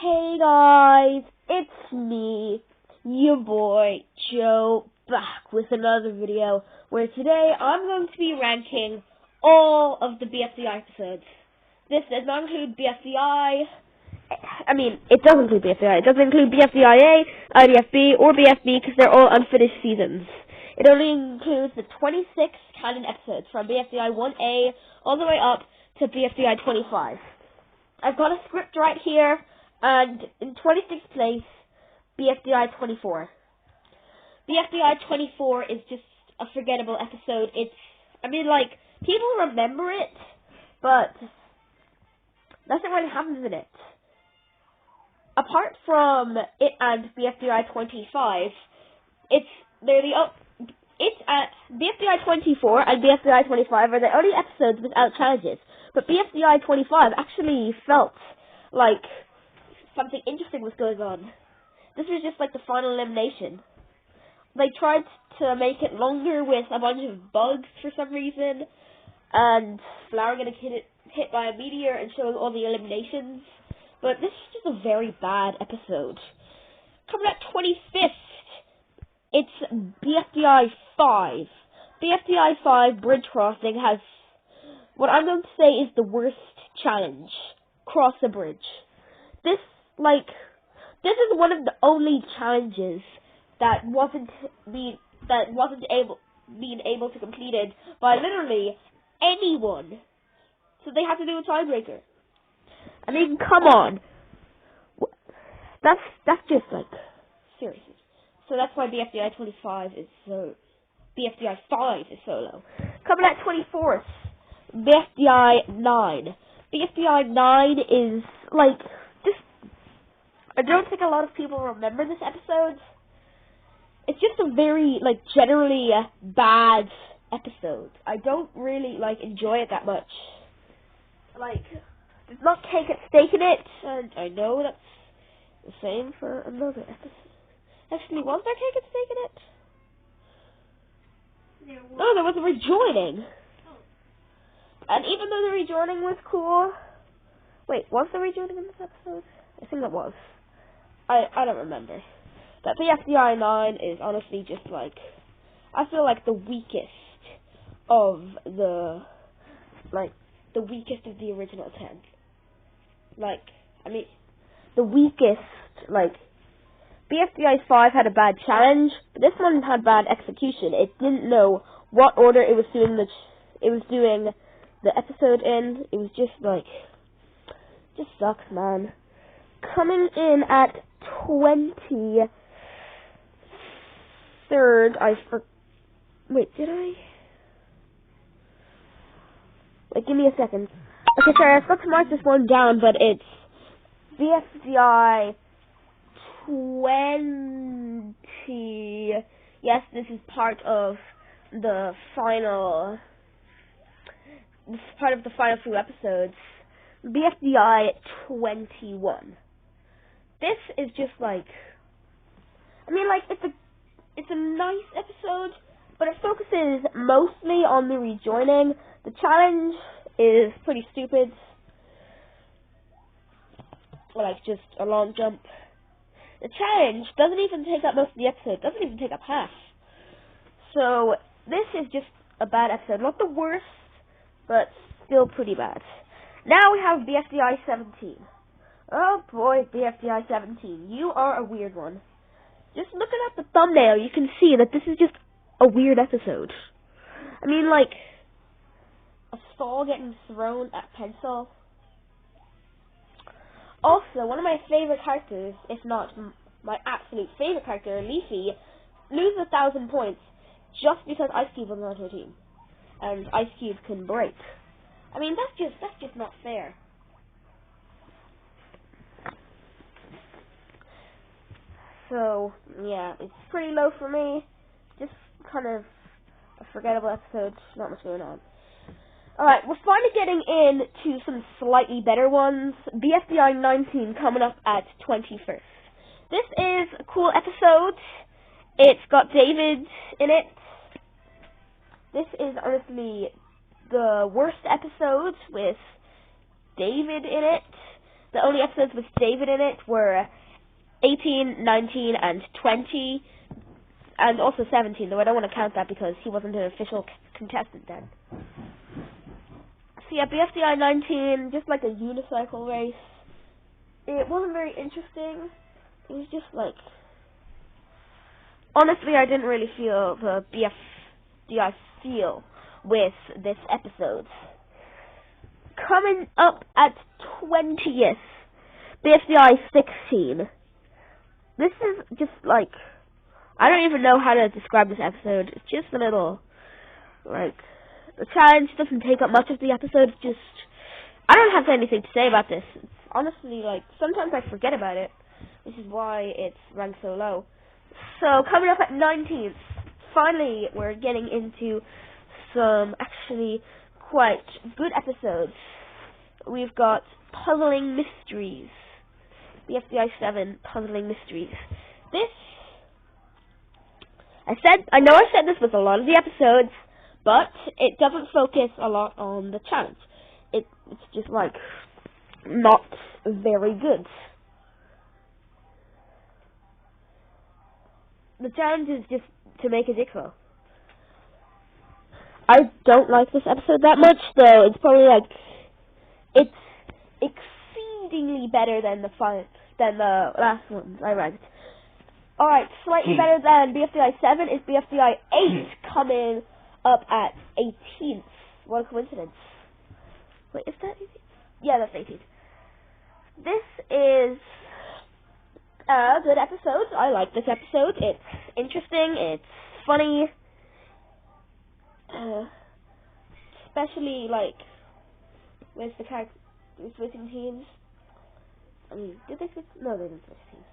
Hey guys, it's me, your boy, Joe, back with another video, where today I'm going to be ranking all of the BFDI episodes. This does not include BFDI, it does include BFDI, it doesn't include BFDIA, IDFB, or BFB because they're all unfinished seasons. It only includes the 26 canon episodes from BFDI 1A all the way up to BFDI 25. I've got a script right here, and in 26th place, BFDI 24. BFDI 24 is just a forgettable episode. People remember it, but nothing really happens in it. Apart from it and BFDI 25, BFDI 24 and BFDI 25 are the only episodes without challenges. But BFDI 25 actually felt like something interesting was going on. This was just like the final elimination. They tried to make it longer with a bunch of bugs for some reason, and Flower getting hit by a meteor and showing all the eliminations. But this is just a very bad episode. Coming at 25th, it's BFDI 5. BFDI 5 Bridge Crossing has what I'm going to say is the worst challenge. Cross a bridge. This is one of the only challenges that wasn't being able to complete it by literally anyone. So they had to do a tiebreaker. I mean, come on. That's just seriously. So that's why BFDI 25 is so BFDI 5 is so low. Coming at 24th, BFDI 9. BFDI 9 is I don't think a lot of people remember this episode. It's just a very generally bad episode. I don't really enjoy it that much. There's not cake at stake in it, and I know that's the same for another episode. Actually, was there cake at stake in it? No, there was a rejoining. And even though the rejoining was cool... Wait, was there rejoining in this episode? I think it was. I don't remember. But BFDI 9 is honestly just I feel like the weakest of the weakest of the original 10. The weakest, BFDI 5 had a bad challenge, but this one had bad execution. It didn't know what order it was doing the episode in. It was just sucks, man. Coming in at 23rd, wait, did I? Give me a second. Okay, sorry, I forgot to mark this one down, but it's BFDI 20. Yes, this is part of the final. This is part of the final few episodes. BFDI 21. This is just it's a nice episode, but it focuses mostly on the rejoining. The challenge is pretty stupid. Just a long jump. The challenge doesn't even take up most of the episode. Doesn't even take up half. So this is just a bad episode. Not the worst, but still pretty bad. Now we have BFDI 17. Oh boy, BFDI 17. You are a weird one. Just looking at the thumbnail, you can see that this is just a weird episode. A saw getting thrown at pencil. Also, one of my favorite characters, if not my absolute favorite character, Leafy, loses 1,000 points just because Ice Cube was on her team. And Ice Cube can break. That's just not fair. So, yeah, it's pretty low for me. Just kind of a forgettable episode, not much going on. Alright, we're finally getting into some slightly better ones. BFDI 19 coming up at 21st. This is a cool episode. It's got David in it. This is honestly the worst episode with David in it. The only episodes with David in it were 18, 19, and 20, and also 17, though I don't want to count that because he wasn't an official contestant then. So yeah, BFDI 19, just like a unicycle race. It wasn't very interesting. It was just like... Honestly, I didn't really feel the BFDI feel with this episode. Coming up at 20th, BFDI 16. This is just like... I don't even know how to describe this episode. It's just a little... Like... The challenge doesn't take up much of the episode. It's just... I don't have anything to say about this. It's honestly, like, sometimes I forget about it. This is why it's ranked so low. So, coming up at 19th, finally, we're getting into some actually quite good episodes. We've got Puzzling Mysteries. BFDI 7, Puzzling Mysteries. I know I said this with a lot of the episodes, but it doesn't focus a lot on the challenge. It's just, like, not very good. The challenge is just to make a jigsaw. I don't like this episode that much, though. It's probably, like, it's exceedingly better than the last ones I ranked. Alright, slightly better than BFDI 7 is BFDI 8 coming up at 18th. What a coincidence. Wait, is that 18th? Yeah, that's 18th. This is a good episode. I like this episode. It's interesting. It's funny. Especially, like, with the characters switching teams. I mean, did they switch? No, they didn't switch teams.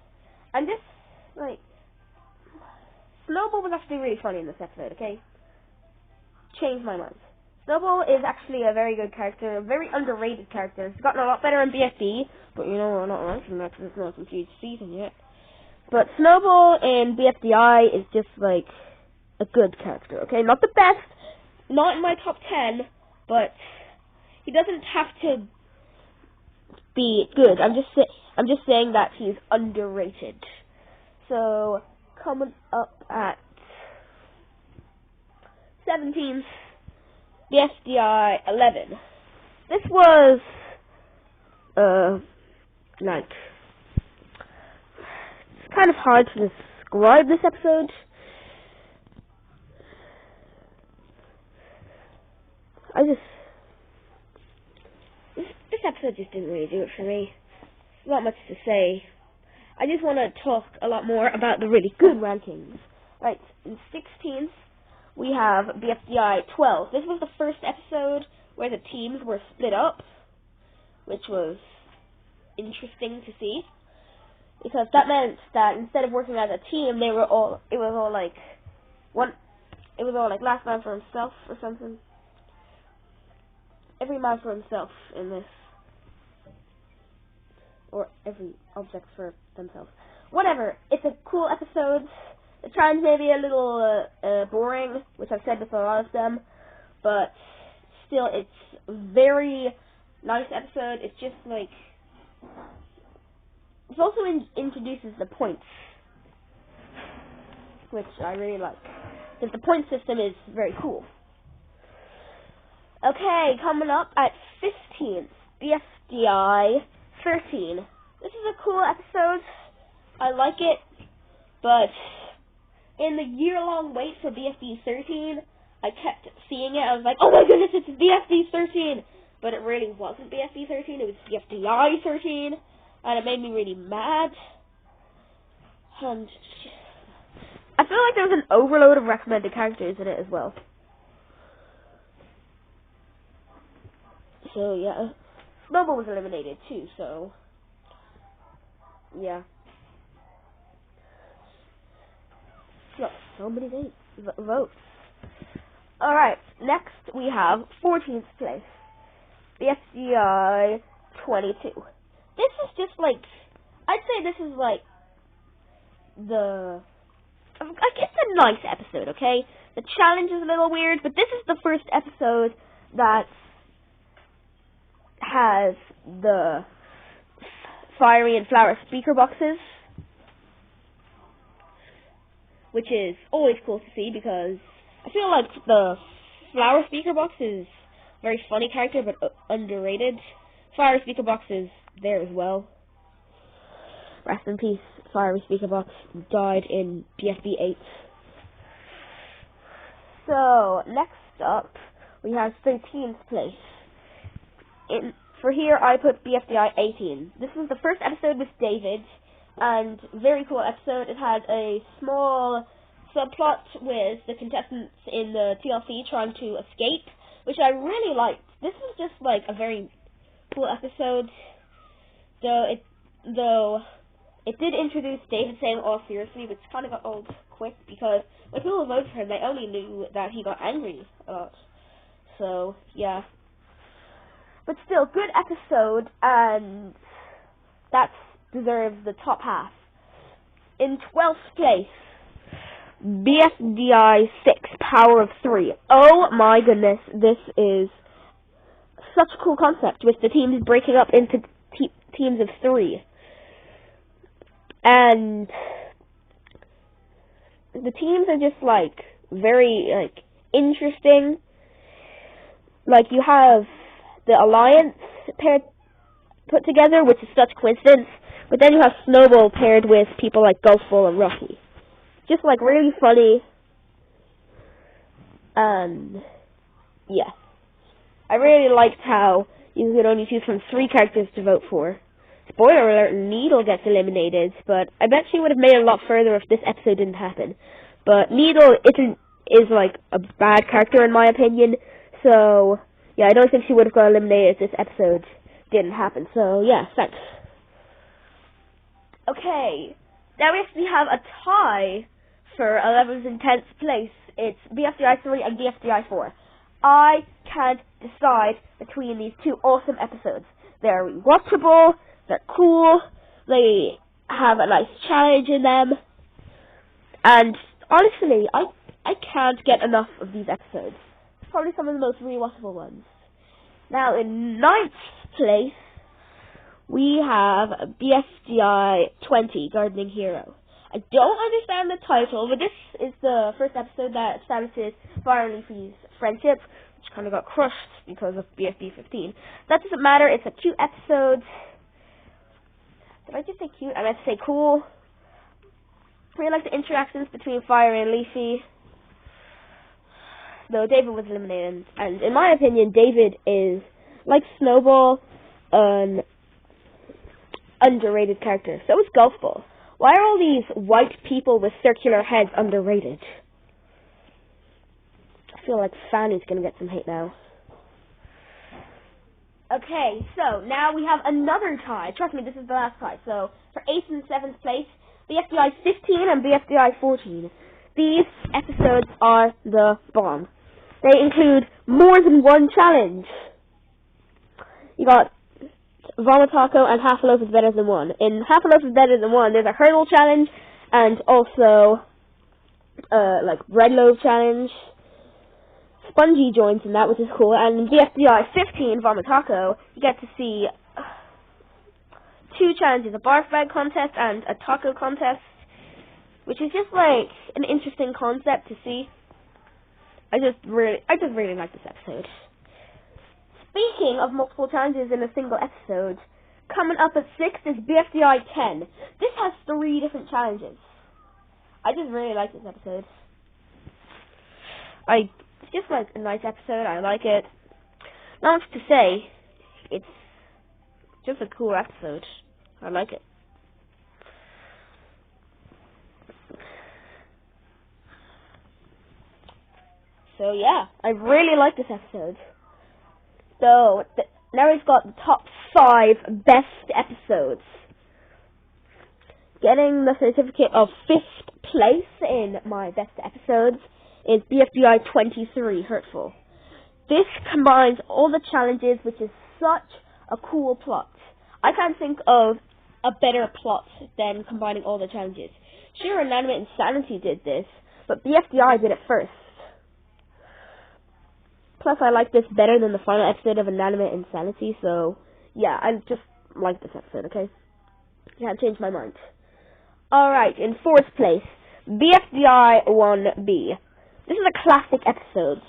And just, like, Snowball was actually really funny in this episode, okay? Changed my mind. Snowball is actually a very good character, a very underrated character. He's gotten a lot better in BFD, but you know, we're not ranking that because it's not a huge season yet. But Snowball in BFDI is just, like, a good character, okay? Not the best, not in my top 10, but he doesn't have to be good. I'm just saying that he's underrated. So, coming up at 17th, BFDI 11. This was, like, it's kind of hard to describe this episode. This episode just didn't really do it for me. Not much to say. I just want to talk a lot more about the really good rankings. Right, in 16th, we have BFDI 12. This was the first episode where the teams were split up, which was interesting to see, because that meant that instead of working as a team, it was all like last man for himself or something. Every man for himself in this. Or every object for themselves. Whatever. It's a cool episode. The challenge may be a little boring, which I've said with a lot of them, but still, it's a very nice episode. It's just like... It also introduces the points, which I really like, because the point system is very cool. Okay, coming up at 15th, BFDI 13. This is a cool episode. I like it, but in the year-long wait for BFD 13, I kept seeing it. I was like, oh my goodness, it's BFD 13! But it really wasn't BFD 13, it was BFDI 13, and it made me really mad. And I feel like there was an overload of recommended characters in it as well. So, yeah. Snowball was eliminated too, so... Yeah. Got so many votes. Alright, next we have 14th place. BFDI 22. This is just like... I'd say this is like... I guess a nice episode, okay? The challenge is a little weird, but this is the first episode that has the fiery and flower speaker boxes, which is always cool to see because I feel like the flower speaker box is a very funny character but underrated. Fiery speaker box is there as well. Rest in peace, fiery speaker box died in BFDI 8. So next up we have 13th place. For here I put BFDI 18. This was the first episode with David, and very cool episode. It had a small subplot with the contestants in the TLC trying to escape, which I really liked. This was just like a very cool episode, though it did introduce David saying all seriously, which kind of got old quick because when people voted for him, they only knew that he got angry a lot. So yeah, but still, good episode, and that deserves the top half. In 12th place, BFDI 6, Power of 3. Oh my goodness, this is such a cool concept with the teams breaking up into teams of 3. And the teams are just like very interesting. Like you have the Alliance paired put together, which is such coincidence, but then you have Snowball paired with people like Golfball and Rocky. Just like really funny. And yeah, I really liked how you could only choose from 3 characters to vote for. Spoiler alert, Needle gets eliminated, but I bet she would have made it a lot further if this episode didn't happen. But Needle is like a bad character in my opinion, so yeah, I don't think she would have got eliminated if this episode didn't happen. So yeah, thanks. Okay, now we actually have a tie for 11th and 10th place. It's BFDI 3 and BFDI 4. I can't decide between these two awesome episodes. They're rewatchable, they're cool, they have a nice challenge in them, and honestly, I can't get enough of these episodes. It's probably some of the most rewatchable ones. Now, in 9th place, we have BFDI 20, Gardening Hero. I don't understand the title, but this is the first episode that establishes Fire and Leafy's friendship, which kind of got crushed because of BFD 15. That doesn't matter, it's a cute episode. Did I just say cute? I meant to say cool. I really like the interactions between Fire and Leafy, though David was eliminated. And in my opinion, David is, like Snowball, an underrated character. So is Golfball. Why are all these white people with circular heads underrated? I feel like Fanny's going to get some hate now. Okay, so now we have another tie. Trust me, this is the last tie. So for 8th and 7th place, BFDI 15 and BFDI 14. These episodes are the bomb. They include more than one challenge. You got Vomit Taco and Half a Loaf is Better Than One. In Half a Loaf is Better Than One, there's a hurdle challenge and also like Red Loaf challenge. Spongy joins in that, which is cool. And in BFDI 15, Vomit Taco, you get to see 2 challenges, a barf bag contest and a taco contest, which is just like an interesting concept to see. I just really like this episode. Speaking of multiple challenges in a single episode, coming up at 6th is BFDI 10. This has 3 different challenges. I just really like this episode. It's just like a nice episode. I like it. Not much to say. It's just a cool episode. I like it. So yeah, I really like this episode. So now we've got the top 5 best episodes. Getting the certificate of 5th place in my best episodes is BFDI 23, Hurtful. This combines all the challenges, which is such a cool plot. I can't think of a better plot than combining all the challenges. Sure, Inanimate Insanity did this, but BFDI did it first. Plus, I like this better than the final episode of Inanimate Insanity, so yeah, I just like this episode, okay? Can't change my mind. Alright, in 4th place, BFDI 1B. This is a classic episode.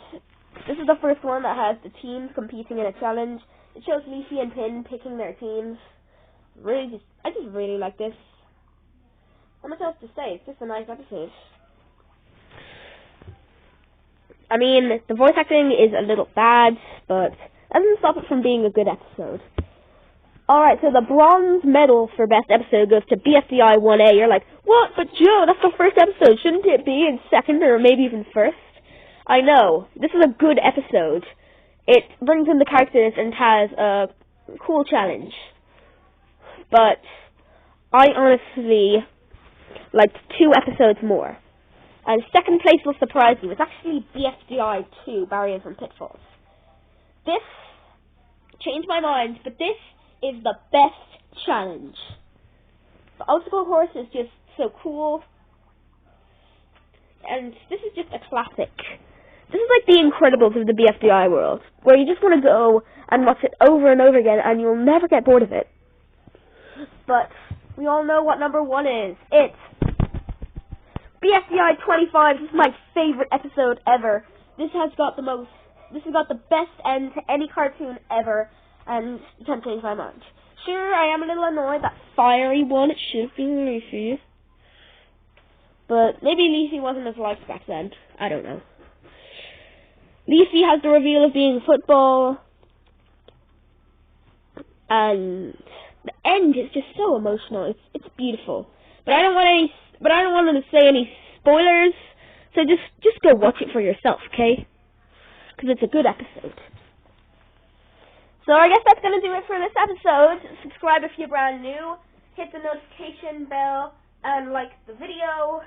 This is the first one that has the teams competing in a challenge. It shows Leafy and Pin picking their teams. I just really like this. Not much else to say, it's just a nice episode. I mean, the voice acting is a little bad, but that doesn't stop it from being a good episode. Alright, so the bronze medal for best episode goes to BFDI 1A. You're like, what? But Joe, that's the first episode. Shouldn't it be in 2nd or maybe even 1st? I know. This is a good episode. It brings in the characters and has a cool challenge. But I honestly liked 2 episodes more. And 2nd place will surprise you. It's actually BFDI 2, Barriers and Pitfalls. This changed my mind, but this is the best challenge. The obstacle course is just so cool. And this is just a classic. This is like the Incredibles of the BFDI world, where you just want to go and watch it over and over again, and you'll never get bored of it. But we all know what number 1 is. It's BFDI 25. This is my favorite episode ever. This has got the best end to any cartoon ever, and you can't change my mind. Sure, I am a little annoyed that fiery one, it should have been Leafy. But maybe Leafy wasn't as liked back then. I don't know. Leafy has the reveal of being football, and the end is just so emotional. It's beautiful. But I don't want to say any spoilers. So just go watch it for yourself, okay? Because it's a good episode. So I guess that's going to do it for this episode. Subscribe if you're brand new. Hit the notification bell and like the video.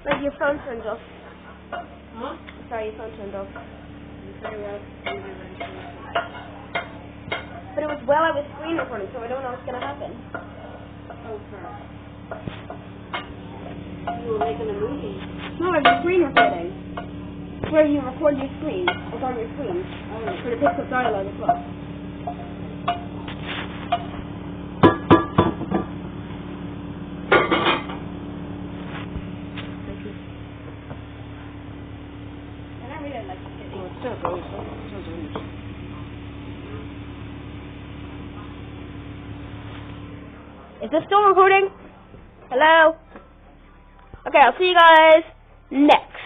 Like your phone turned off. Huh? Sorry, your phone turned off. Very well. But it was while I was screen recording, so I don't know what's going to happen. Oh, crap. You were making a movie. No, I was screen recording. Where you record your screen. It's on your screen. Oh, But it picks up dialogue as well. and I really like the city. Oh, it's so good. So good. Is this still recording? Hello? Okay, I'll see you guys next.